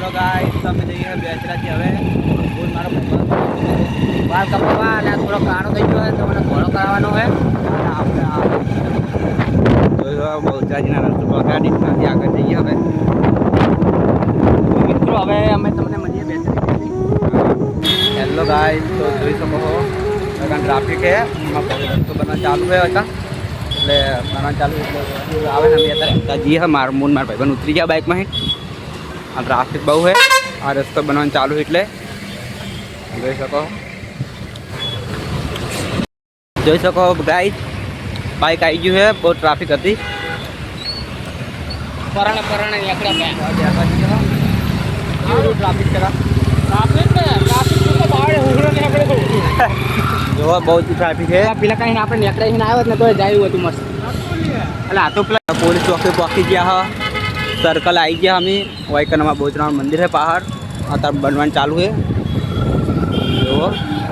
તો ગાઈસ તમે જઈએ બેચરાથી હવે બોલ મારો વાળ કપાવવા અને થોડો કાણો થઈ ગયો હોય તો મને ઘોડો કરાવવાનો હોય અને આપણે બહુચરાજીના રસ્તો પગાડી ત્યાંથી આગળ જઈએ હવે મિત્રો હવે અમે તમને મળીએ બેચરાથી હેલો ગાઈસ તો જોઈ શકો છો કારણ ટ્રાફિક છે એમાં રસ્તો બનવા ચાલુ છે હતા એટલે બનવા ચાલુ એટલે આવે ને અમે અત્યારે જઈએ મારા ભાઈબંધ ઉતરી ગયા બાઇકમાં આ ટ્રાફિક બહુ છે આ રસ્તો બનવાનું ચાલુ એટલે જોઈ શકો ગાઈસ બાઇક આવી ગયું છે બહુ ટ્રાફિક હતી પરાણે ટ્રાફિક કરા જો બહુ ટ્રાફિક છે પેલા કહીને આપણે નેકડાઈને આવ્યો ને તો જાય હતું મસ્ત એટલે આ તો પેલા પોલીસ ચોકી પહોંચી ગયા હા સર્કલ આવી ગયા અમે વાયકનમાં બહુચરાજી મંદિર है पहाड़ અત્યારે બનવાનું ચાલુ છે જો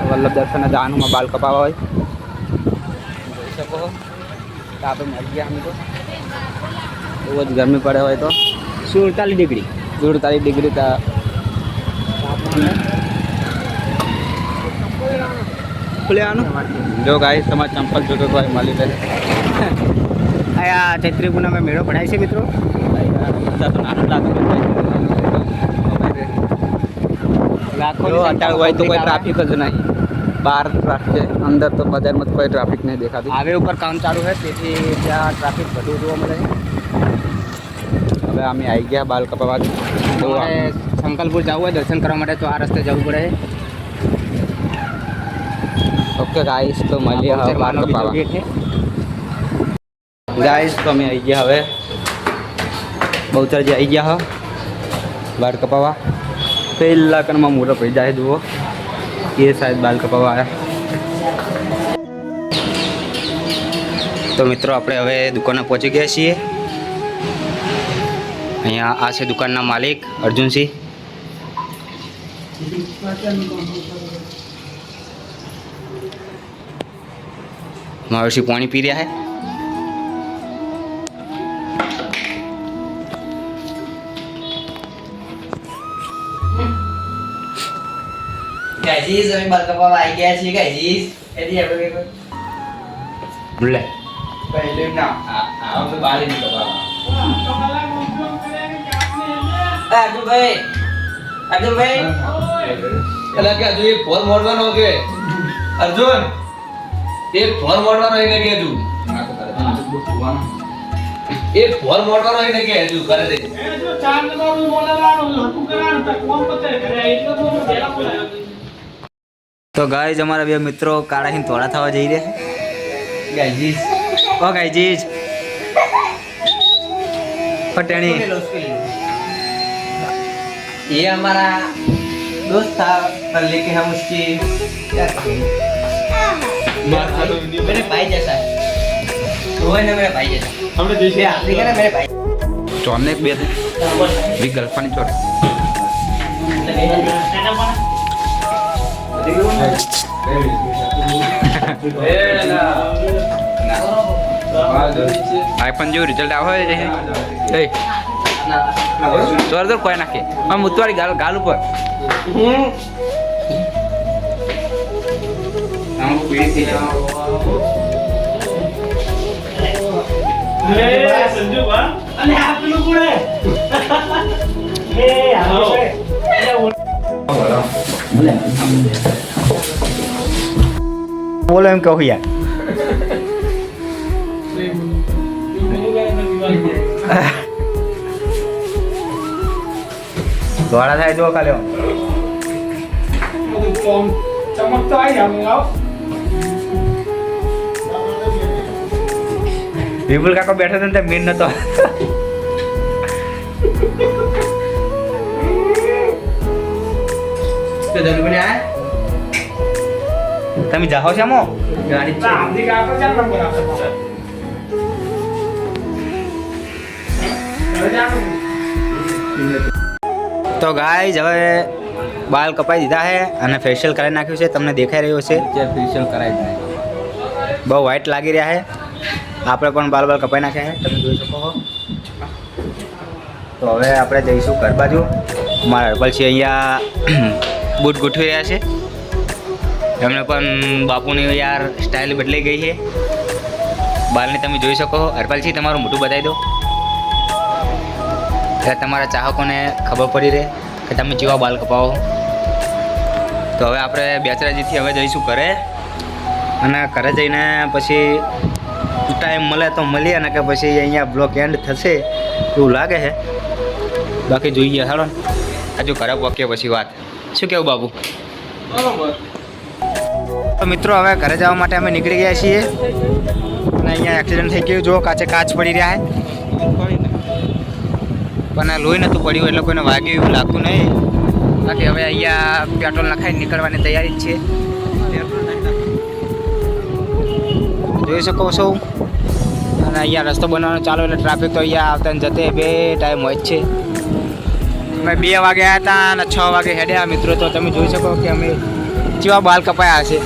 વલ્લભ દર્શન જવાનું બાલ કપાવા હોય જોઈ શકો તો આપણે મળી ગયા અમે તો બહુ જ ગરમી પડે હોય તો 47 ડિગ્રી ખુલ્લેવાનું જો ગાઈસ તમારે ચંપલ જોતો તો મળી રહે આયા ચૈત્રી પૂનમે મેળો ભરાય છે મિત્રો અત્યારે હોય તો કોઈ ટ્રાફિક જ નહીં બહાર ટ્રાફિક છે અંદર તો બજારમાં કોઈ ટ્રાફિક નહીં દેખાતી હાઈવે ઉપર કામ ચાલુ છે તેથી ત્યાં ટ્રાફિક વધુ જોવા મળે હવે અમે આવી ગયા બાલ કપાવા શંકલપુર જવું હોય દર્શન કરવા માટે તો આ રસ્તે જવું પડે ઓકે ગાઈસ તો મળીએ હવે બાલ કપાવા ગાઈસ તો અમે આવી ગયા હવે બહુચરાજી આવી ગયા હા બાલ કપાવા પહેલા કનમાં મોટો પડી જાય જુઓ એ સાહેબ બાલ કપાવા આવ્યા તો મિત્રો આપણે હવે દુકાને પહોંચી ગયા છીએ અહીંયા આ છે દુકાનના માલિક અર્જુનસિંહ મહાવીરસિંહ પાણી પી રહ્યા है गाइस अभी बाल कपावा आई गया छी गाइस एदी આપણે બોલે पहले ना आ तो बाल नहीं कपावा अर्जुन भाई अला क्या तू एक फोन मोड़વાનો के अर्जुन एक फोन मोड़વાનો है ने के तू एक फोन मोड़વાનો है ने के तू करे दे એ જો ચાર નંબર બોલાવાનું હટુ કરાનું તો કોમ પતે કરે એટલે તો પહેલા બોલાયો તો ગાઈસ અમારા બે મિત્રો કાળાહીન થોડા થવા જઈ રહ્યા गाइस ઓ ગાઈજીસ પટેણી ये हमारा दोस्त था पर लेके हम उसकी क्या मेरे भाई जैसा है वो है ना मेरा भाई जैसा हमने जैसे आदमी का ना मेरे भाई ચોરને એક બે વી ગર્લફ્રેન્ડ ચોર આઈફોન જેવું રિઝલ્ટ આવે છે ચોર તો કોઈ નાખે આમ ઉતવાળી ગાલ ઉપર સંજુ બા અને આપનું કોણે એ આવો બોલો એમ કહું યાર ધોળા થાય જો ખાલી ચમકતો આવી આમ આવો વિપુલ કાકો બેઠો હતો ને તે મીન નતો तो दल बने आए તમે જાઓ છો મો गाड़ी આમથી કાપો ચાલ નંબર આપો તો ગાઈસ હવે બાલ કપાઈ દીધા છે અને ફેશિયલ કરાવી નાખ્યું છે તમને દેખાઈ રહ્યું છે જે फेशियल कराई दे બહુ વ્હાઈટ લાગી રહ્યા છે આપણે પણ બાલ કપાઈ નાખ્યા છે તમે જોઈ શકો છો તો હવે આપણે જઈશું ઘર બાજુ મારા હરપાલસિંહ અહીંયા બૂટ ગોઠવી રહ્યા છે. એમને પણ બાપુની યાર સ્ટાઇલ બદલાઈ ગઈ છે. બાલને તમે જોઈ શકો. હરપાલસિંહ તમારું મોઢું બતાવી દો એટલે તમારા ચાહકોને ખબર પડી રહે કે તમે કેવા બાલ કપાવો. તો હવે આપણે બેચરાજીથી હવે જઈશું ઘરે, અને ઘરે જઈને પછી ટાઈમ મળે તો મળીએ, અને કે પછી અહીંયા બ્લોક એન્ડ થશે એવું લાગે છે. બાકી જોઈએ હાલો હજુ ઘરે પહોંચીએ પછી વાત. શું કેવું બાબુ? બરોબર. તો મિત્રો હવે ઘરે જવા માટે અમે નીકળી ગયા છીએ, અને અહીંયા એક્સિડન્ટ થઈ ગયું. જો કાચે કાચ પડી રહ્યા છે, પણ લોહી નહોતું પડ્યું એટલે કોઈને વાગ્યું એવું લાગતું નહીં. બાકી હવે અહીંયા પેટ્રોલ નખાઈને નીકળવાની તૈયારી જ છે. જોઈ શકો છો. અને અહીંયા રસ્તો બનાવવાનો ચાલુ એટલે ટ્રાફિક તો અહીંયા આવતા ને જતે બે ટાઈમ હોય જ છે. અમે 2 વાગે આવ્યા હતા અને 6 વાગે હેડ્યા મિત્રો. તો તમે જોઈ શકો કે અમે કેવા બાલ કપાયા હશે.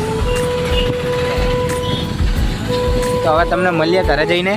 તો હવે તમને મળીએ ઘરે જઈને.